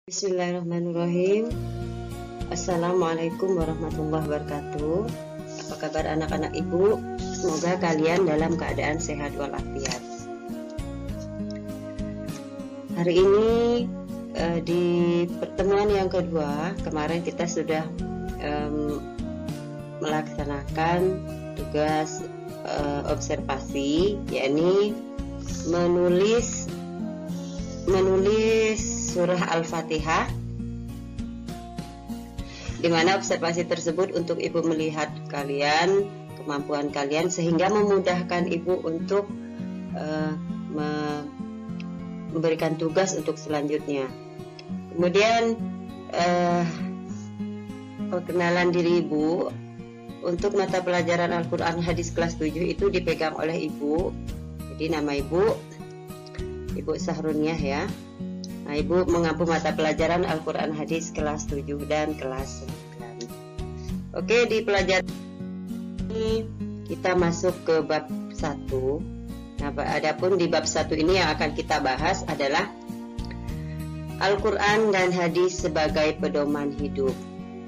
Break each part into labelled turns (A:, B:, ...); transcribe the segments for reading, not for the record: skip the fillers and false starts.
A: Bismillahirrahmanirrahim. Assalamualaikum warahmatullahi wabarakatuh. Apa kabar anak-anak ibu? Semoga kalian dalam keadaan sehat walafiat. Hari ini di pertemuan yang kedua, kemarin kita sudah melaksanakan tugas observasi, yakni menulis surah Al-Fatihah, di mana observasi tersebut untuk ibu melihat kalian, kemampuan kalian, sehingga memudahkan ibu untuk memberikan tugas untuk selanjutnya. Kemudian perkenalan diri ibu untuk mata pelajaran Al-Quran Hadis kelas 7 itu dipegang oleh ibu. Jadi nama ibu Sahruniyah ya. Nah, ibu mengampu mata pelajaran Al-Quran Hadis kelas 7 dan kelas 9. Oke, di pelajaran ini kita masuk ke bab 1. Nah, adapun di bab 1 ini yang akan kita bahas adalah Al-Quran dan Hadis sebagai pedoman hidup.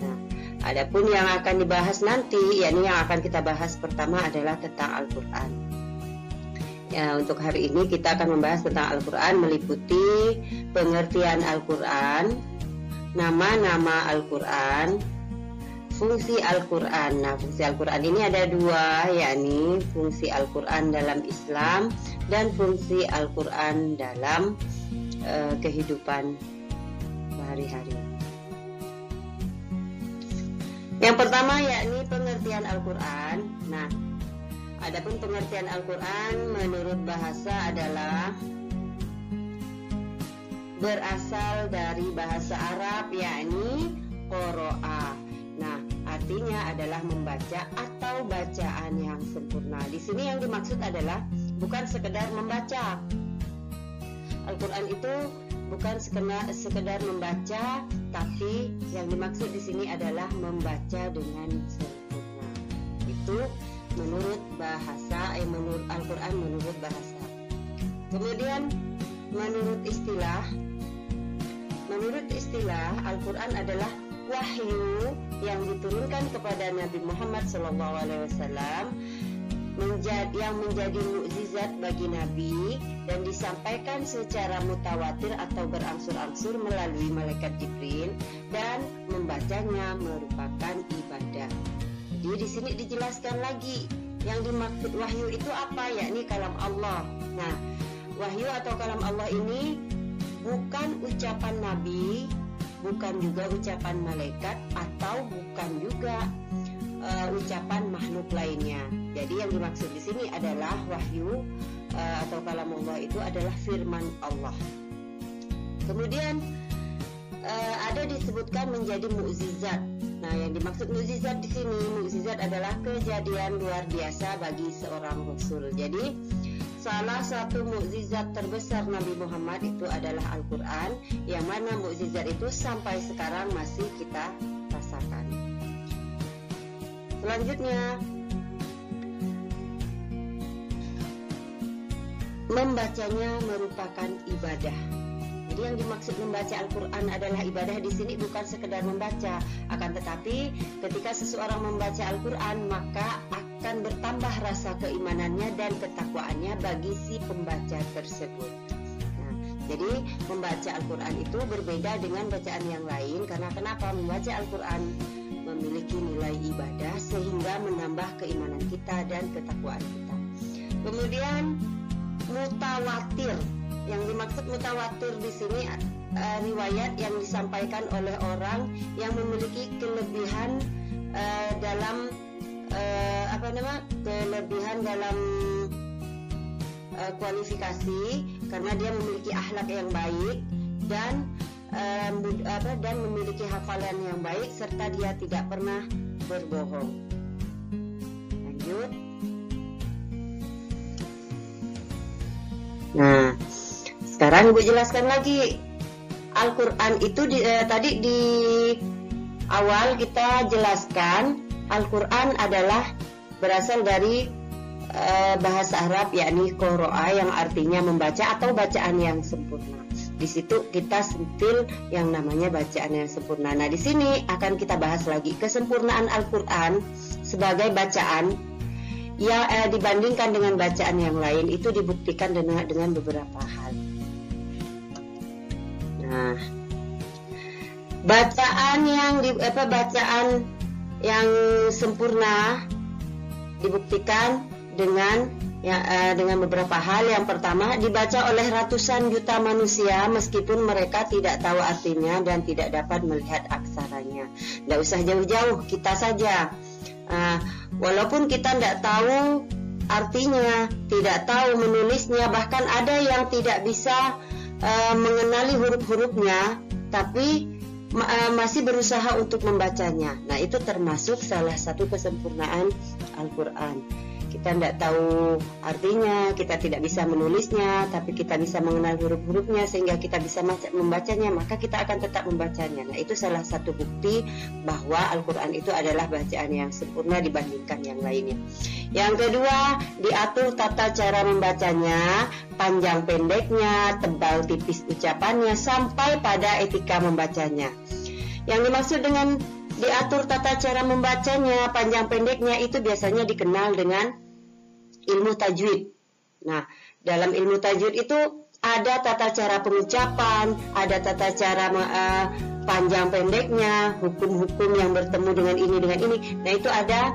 A: Nah, adapun yang akan dibahas nanti, yakni yang akan kita bahas pertama adalah tentang Al-Quran. Ya, untuk hari ini kita akan membahas tentang Al-Quran, meliputi pengertian Al-Quran, nama-nama Al-Quran, fungsi Al-Quran. Nah, fungsi Al-Quran ini ada dua, yakni fungsi Al-Quran dalam Islam dan fungsi Al-Quran dalam kehidupan sehari-hari. Yang pertama yakni pengertian Al-Quran. Nah, adapun pengertian Al-Quran menurut bahasa adalah berasal dari bahasa Arab, yakni qoro'a. Nah, artinya adalah membaca atau bacaan yang sempurna. Di sini yang dimaksud adalah bukan sekedar membaca. Al-Quran itu bukan sekedar membaca, tapi yang dimaksud di sini adalah membaca dengan sempurna. Itu menurut bahasa, menurut Al-Quran menurut bahasa. Kemudian menurut istilah Al-Quran adalah wahyu yang diturunkan kepada Nabi Muhammad SAW, yang menjadi mukjizat bagi Nabi dan disampaikan secara mutawatir atau berangsur-angsur melalui malaikat Jibril, dan membacanya merupakan ibadah. Jadi di sini dijelaskan lagi yang dimaksud wahyu itu apa, yakni kalam Allah. Nah, wahyu atau kalam Allah ini bukan ucapan Nabi, bukan juga ucapan malaikat, atau bukan juga ucapan makhluk lainnya. Jadi yang dimaksud di sini adalah wahyu atau kalam Allah itu adalah firman Allah. Kemudian ada disebutkan menjadi mukjizat. Nah, yang dimaksud mukjizat di sini, mukjizat adalah kejadian luar biasa bagi seorang rasul. Jadi salah satu mukjizat terbesar Nabi Muhammad itu adalah Al-Quran, yang mana mukjizat itu sampai sekarang masih kita rasakan. Selanjutnya, membacanya merupakan ibadah. Jadi yang dimaksud membaca Al-Quran adalah ibadah di sini bukan sekedar membaca, akan tetapi ketika seseorang membaca Al-Quran maka akan bertambah rasa keimanannya dan ketakwaannya bagi si pembaca tersebut. Nah, jadi membaca Al-Quran itu berbeda dengan bacaan yang lain, karena kenapa? Membaca Al-Quran memiliki nilai ibadah sehingga menambah keimanan kita dan ketakwaan kita. Kemudian mutawatir. Yang dimaksud mutawatir di sini riwayat yang disampaikan oleh orang yang memiliki kelebihan dalam kualifikasi, karena dia memiliki akhlak yang baik dan memiliki hafalan yang baik, serta dia tidak pernah berbohong. Lanjut. Nah, sekarang Ibu jelaskan lagi. Al-Quran itu tadi di awal kita jelaskan Al-Quran adalah berasal dari bahasa Arab, yakni qoro'a, yang artinya membaca atau bacaan yang sempurna. di situ kita sentil yang namanya bacaan yang sempurna. Nah, di sini akan kita bahas lagi kesempurnaan Al-Quran sebagai bacaan ya dibandingkan dengan bacaan yang lain itu dibuktikan dengan beberapa hal. Nah, bacaan yang sempurna dibuktikan dengan beberapa hal. Yang pertama, dibaca oleh ratusan juta manusia meskipun mereka tidak tahu artinya dan tidak dapat melihat aksaranya. Tidak usah jauh-jauh, kita saja. Walaupun kita tidak tahu artinya, tidak tahu menulisnya, bahkan ada yang tidak bisa mengenali huruf-hurufnya, tapi masih berusaha untuk membacanya. Nah, itu termasuk salah satu kesempurnaan Al-Quran. Kita tidak tahu artinya, kita tidak bisa menulisnya, tapi kita bisa mengenal huruf-hurufnya sehingga kita bisa membacanya, maka kita akan tetap membacanya. Nah, itu salah satu bukti bahwa Al-Quran itu adalah bacaan yang sempurna dibandingkan yang lainnya. Yang kedua, diatur tata cara membacanya, panjang pendeknya, tebal tipis ucapannya, sampai pada etika membacanya. Yang dimaksud dengan diatur tata cara membacanya, panjang pendeknya itu biasanya dikenal dengan ilmu tajwid. Nah, dalam ilmu tajwid itu ada tata cara pengucapan, ada tata cara panjang pendeknya, hukum-hukum yang bertemu dengan ini. Nah, itu ada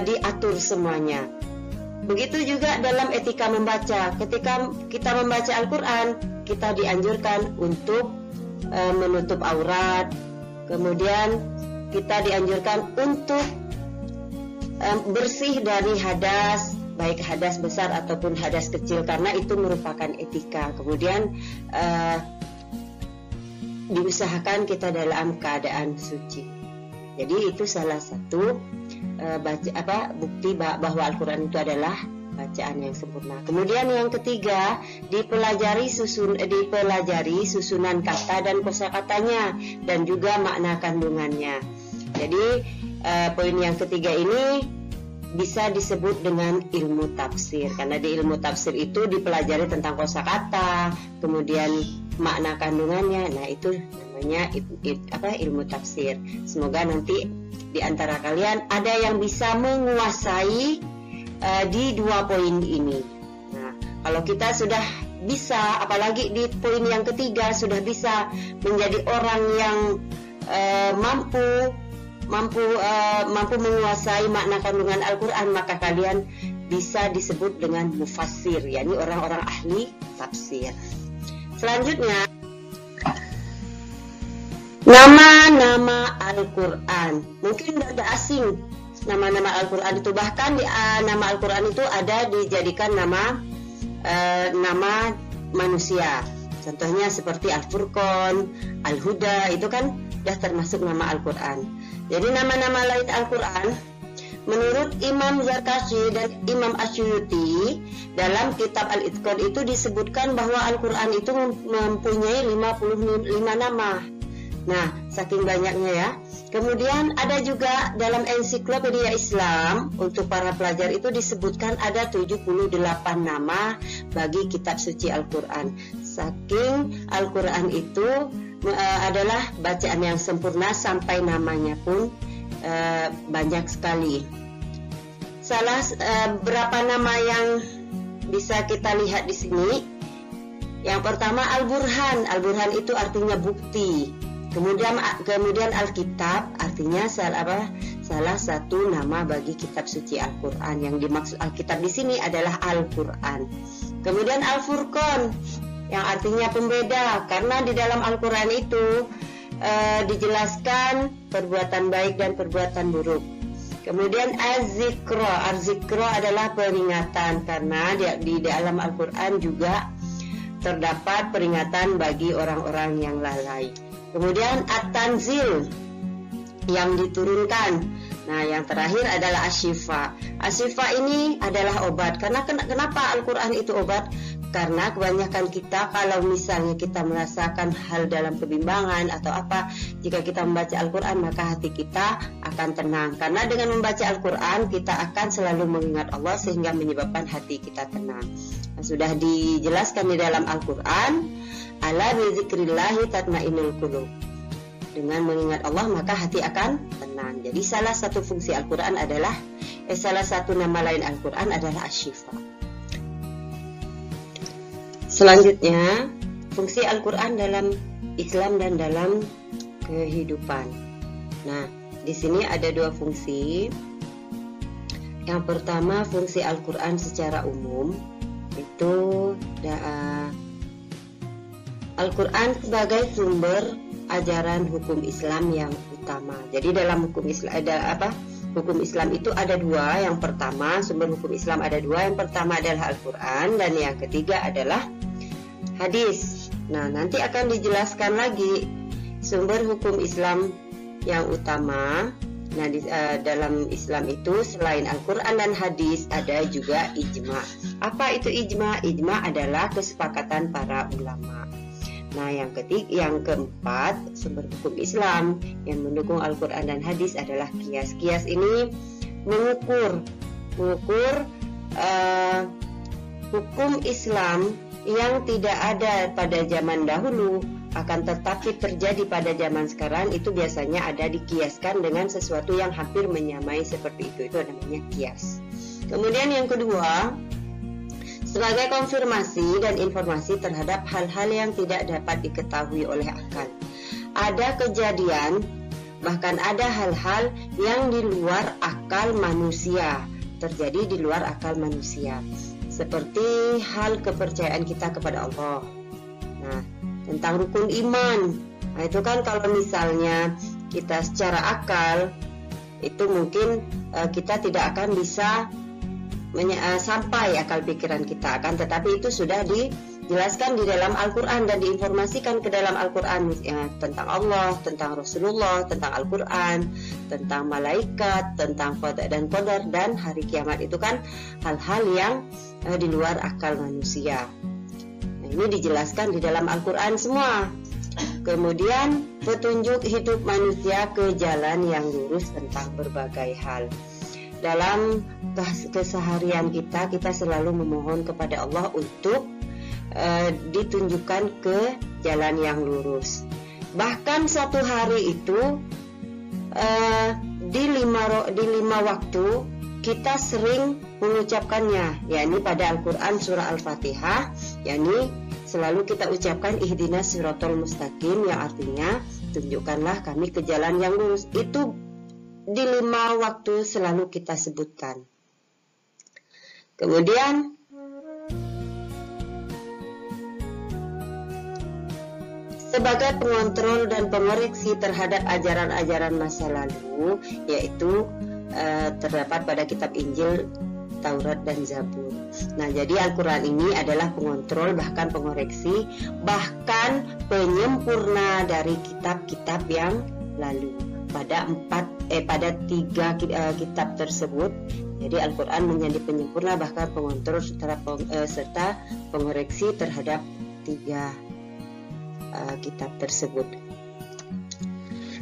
A: diatur semuanya. Begitu juga dalam etika membaca. Ketika kita membaca Al-Quran, kita dianjurkan untuk menutup aurat. Kemudian kita dianjurkan untuk bersih dari hadas, baik hadas besar ataupun hadas kecil, karena itu merupakan etika. Kemudian diusahakan kita dalam keadaan suci. Jadi itu salah satu bukti bahwa Al-Quran itu adalah bacaan yang sempurna. Kemudian yang ketiga, dipelajari susunan kata dan kosakatanya dan juga makna kandungannya. Jadi poin yang ketiga ini bisa disebut dengan ilmu tafsir, karena di ilmu tafsir itu dipelajari tentang kosakata, kemudian makna kandungannya. Nah, itu namanya ilmu tafsir. Semoga nanti di antara kalian ada yang bisa menguasai di dua poin ini. Nah, kalau kita sudah bisa, apalagi di poin yang ketiga sudah bisa menjadi orang yang mampu menguasai makna kandungan Al-Quran, maka kalian bisa disebut dengan mufassir, yakni orang-orang ahli tafsir. Selanjutnya, nama-nama Al-Quran. Mungkin tidak asing nama-nama Al-Quran itu, bahkan nama Al-Quran itu ada dijadikan nama manusia. Contohnya seperti Al-Furqan, Al-Huda, itu kan sudah termasuk nama Al-Quran. Jadi nama-nama lain Al-Quran, menurut Imam Zarkashi dan Imam Asyuyuti, dalam kitab Al-Itqan itu disebutkan bahwa Al-Quran itu mempunyai 55 nama. Nah, saking banyaknya ya. Kemudian ada juga dalam ensiklopedia Islam untuk para pelajar itu disebutkan ada 78 nama bagi kitab suci Al-Quran. Saking Al-Quran itu adalah bacaan yang sempurna sampai namanya pun banyak sekali. Berapa nama yang bisa kita lihat di sini? Yang pertama Al-Burhan. Al-Burhan itu artinya bukti. Kemudian Alkitab artinya salah satu nama bagi kitab suci Al-Quran. Yang dimaksud Alkitab di sini adalah Al-Quran. Kemudian Al-Furqan yang artinya pembeda, karena di dalam Al-Quran itu dijelaskan perbuatan baik dan perbuatan buruk. Kemudian Az-Zikra adalah peringatan, karena di dalam Al-Quran juga terdapat peringatan bagi orang-orang yang lalai. Kemudian At-Tanzil yang diturunkan. Nah, yang terakhir adalah Asy-Syifa. Asy-Syifa ini adalah obat. Karena kenapa Al-Quran itu obat? Karena kebanyakan kita kalau misalnya kita merasakan hal dalam kebimbangan atau apa, jika kita membaca Al-Quran maka hati kita akan tenang. Karena dengan membaca Al-Quran kita akan selalu mengingat Allah sehingga menyebabkan hati kita tenang. Nah, sudah dijelaskan di dalam Al-Quran, ala bizikrillahi tatmainnul qulub. Dengan mengingat Allah maka hati akan tenang. Jadi salah satu fungsi Al-Quran adalah salah satu nama lain Al-Quran adalah Asy-Syifa. Selanjutnya, fungsi Al-Quran dalam Islam dan dalam kehidupan. Nah, di sini ada dua fungsi. Yang pertama, fungsi Al-Quran secara umum, itu Al-Quran sebagai sumber ajaran hukum Islam yang utama. Jadi dalam hukum Islam ada apa? Hukum Islam itu ada dua. Yang pertama, sumber hukum Islam ada dua. Yang pertama adalah Al-Quran dan yang ketiga adalah hadis. Nah, nanti akan dijelaskan lagi sumber hukum Islam yang utama. Nah, dalam Islam itu selain Al-Quran dan hadis ada juga ijma. Apa itu ijma? Ijma adalah kesepakatan para ulama. Nah, yang keempat, sumber hukum Islam yang mendukung Al-Quran dan hadis adalah qiyas. Qiyas ini mengukur hukum Islam yang tidak ada pada zaman dahulu akan tetapi terjadi pada zaman sekarang, itu biasanya ada dikiaskan dengan sesuatu yang hampir menyamai seperti itu namanya qiyas. Kemudian yang kedua, sebagai konfirmasi dan informasi terhadap hal-hal yang tidak dapat diketahui oleh akal. Ada kejadian, bahkan ada hal-hal yang di luar akal manusia, terjadi di luar akal manusia. Seperti hal kepercayaan kita kepada Allah. Nah, tentang rukun iman. Nah, itu kan kalau misalnya kita secara akal, itu mungkin kita tidak akan bisa sampai akal pikiran kita akan, tetapi itu sudah dijelaskan di dalam Al-Quran dan diinformasikan ke dalam Al-Quran tentang Allah, tentang Rasulullah, tentang Al-Quran, tentang malaikat, tentang qada dan qadar dan hari kiamat. Itu kan hal-hal yang di luar akal manusia. Nah, ini dijelaskan di dalam Al-Quran semua. Kemudian petunjuk hidup manusia ke jalan yang lurus tentang berbagai hal. Dalam keseharian kita selalu memohon kepada Allah untuk ditunjukkan ke jalan yang lurus. Bahkan satu hari itu di lima waktu kita sering mengucapkannya, yakni pada Al-Quran surah Al-Fatihah, yakni selalu kita ucapkan ihdinas siratal mustaqim, yang artinya tunjukkanlah kami ke jalan yang lurus. Itu di 5 waktu selalu kita sebutkan. Kemudian sebagai pengontrol dan pengoreksi terhadap ajaran-ajaran masa lalu, yaitu terdapat pada kitab Injil, Taurat dan Zabur. Nah, jadi Al-Quran ini adalah pengontrol, bahkan pengoreksi, bahkan penyempurna dari kitab-kitab yang lalu. Pada 3 kitab tersebut, jadi Al-Quran menjadi penyempurna, bahkan pengontrol serta pengoreksi terhadap 3 kitab tersebut.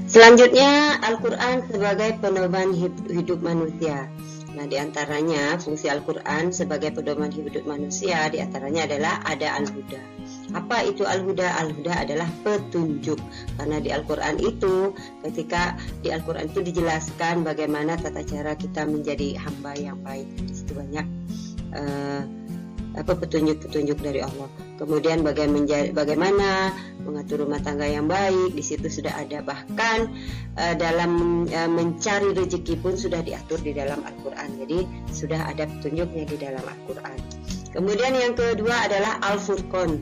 A: Selanjutnya, Al-Quran sebagai pedoman hidup manusia. Nah, diantaranya fungsi Al-Quran sebagai pedoman hidup manusia, diantaranya adalah ada Al-Huda. Apa itu Al-Huda? Al-Huda adalah petunjuk. Karena di Al-Quran itu, ketika di Al-Quran itu dijelaskan bagaimana tata cara kita menjadi hamba yang baik. Di situ banyak petunjuk-petunjuk dari Allah. Kemudian bagaimana mengatur rumah tangga yang baik, di situ sudah ada. Bahkan dalam mencari rezeki pun sudah diatur di dalam Al-Quran. Jadi sudah ada petunjuknya di dalam Al-Quran. Kemudian yang kedua adalah Al-Furqan.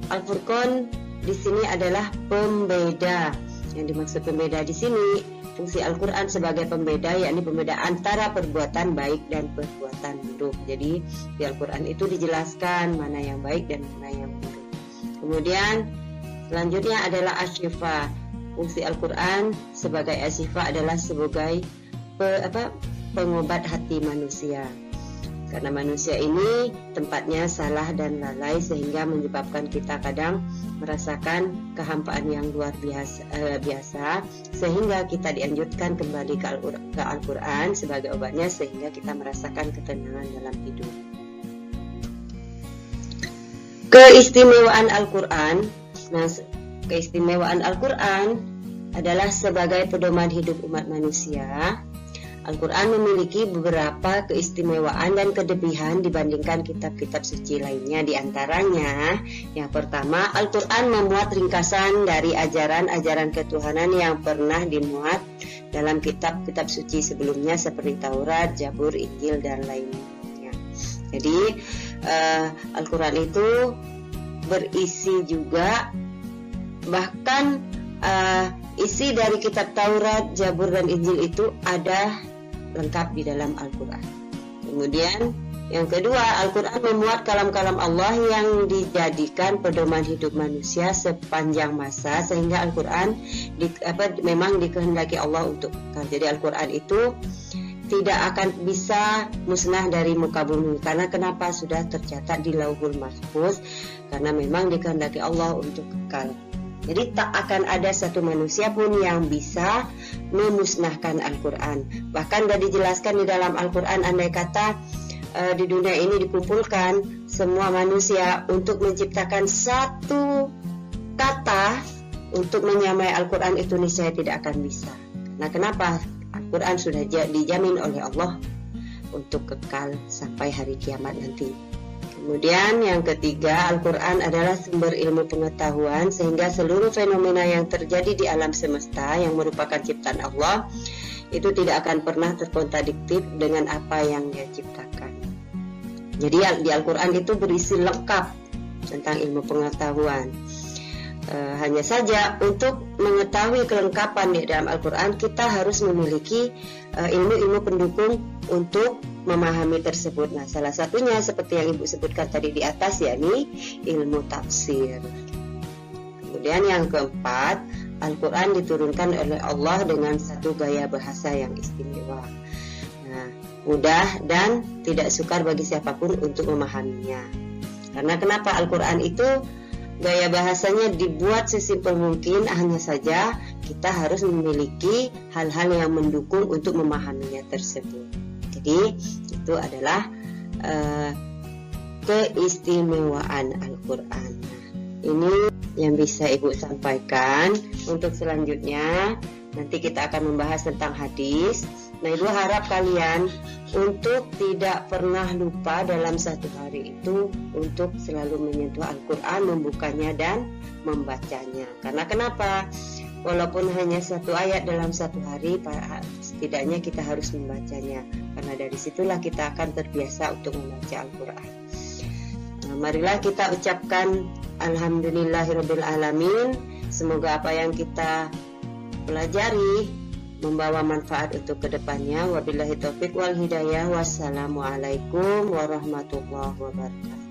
A: Al-Furqan di sini adalah pembeda. Yang dimaksud pembeda di sini, fungsi Al-Quran sebagai pembeda, yakni pembeda antara perbuatan baik dan perbuatan buruk. Jadi di Al-Quran itu dijelaskan mana yang baik dan mana yang buruk. Kemudian selanjutnya adalah Asy-Syifa. Fungsi Al-Quran sebagai Asy-Syifa adalah sebagai pengobat hati manusia. Karena manusia ini tempatnya salah dan lalai, sehingga menyebabkan kita kadang merasakan kehampaan yang luar biasa, sehingga kita dianjurkan kembali ke Al-Quran sebagai obatnya, sehingga kita merasakan ketenangan dalam hidup. Keistimewaan Al-Quran. Nah, keistimewaan Al-Quran adalah sebagai pedoman hidup umat manusia. Al-Quran memiliki beberapa keistimewaan dan kelebihan dibandingkan kitab-kitab suci lainnya. Di antaranya, yang pertama, Al-Quran memuat ringkasan dari ajaran-ajaran ketuhanan yang pernah dimuat dalam kitab-kitab suci sebelumnya seperti Taurat, Zabur, Injil, dan lainnya. Jadi, Al-Quran itu berisi juga, bahkan isi dari kitab Taurat, Zabur, dan Injil itu ada lengkap di dalam Al-Quran. Kemudian yang kedua, Al-Quran memuat kalam-kalam Allah yang dijadikan pedoman hidup manusia sepanjang masa, sehingga Al-Quran memang dikehendaki Allah untuk kekal. Jadi Al-Quran itu tidak akan bisa musnah dari muka bumi. Karena kenapa? Sudah tercatat di Lauhul Mahfuz, karena memang dikehendaki Allah untuk kekal. Jadi tak akan ada satu manusia pun yang bisa memusnahkan Al-Quran. Bahkan sudah dijelaskan di dalam Al-Quran, andai kata di dunia ini dikumpulkan semua manusia untuk menciptakan satu kata untuk menyamai Al-Quran, itu niscaya tidak akan bisa. Nah, kenapa? Al-Quran sudah dijamin oleh Allah untuk kekal sampai hari kiamat nanti. Kemudian yang ketiga, Al-Quran adalah sumber ilmu pengetahuan, sehingga seluruh fenomena yang terjadi di alam semesta yang merupakan ciptaan Allah itu tidak akan pernah terkontradiktif dengan apa yang Dia ciptakan. Jadi di Al-Quran itu berisi lengkap tentang ilmu pengetahuan. Hanya saja untuk mengetahui kelengkapan di dalam Al-Quran, kita harus memiliki ilmu-ilmu pendukung untuk memahami tersebut. Nah, salah satunya seperti yang Ibu sebutkan tadi di atas, yakni ilmu tafsir. Kemudian yang keempat, Al-Quran diturunkan oleh Allah dengan satu gaya bahasa yang istimewa. Nah, mudah dan tidak sukar bagi siapapun untuk memahaminya. Karena kenapa? Al-Quran itu gaya bahasanya dibuat sesimpel mungkin, hanya saja kita harus memiliki hal-hal yang mendukung untuk memahaminya tersebut. Jadi itu adalah keistimewaan Al-Quran. Nah, ini yang bisa Ibu sampaikan. Untuk selanjutnya nanti kita akan membahas tentang hadis. Nah, Ibu harap kalian untuk tidak pernah lupa dalam satu hari itu untuk selalu menyentuh Al-Quran, membukanya dan membacanya. Karena kenapa? Walaupun hanya satu ayat dalam satu hari, setidaknya kita harus membacanya. Karena dari situlah kita akan terbiasa untuk membaca Al-Quran. Marilah kita ucapkan Alhamdulillahirabbil alamin. Semoga apa yang kita pelajari membawa manfaat untuk kedepannya. Wabillahi taufiq wal hidayah. Wassalamualaikum warahmatullahi wabarakatuh.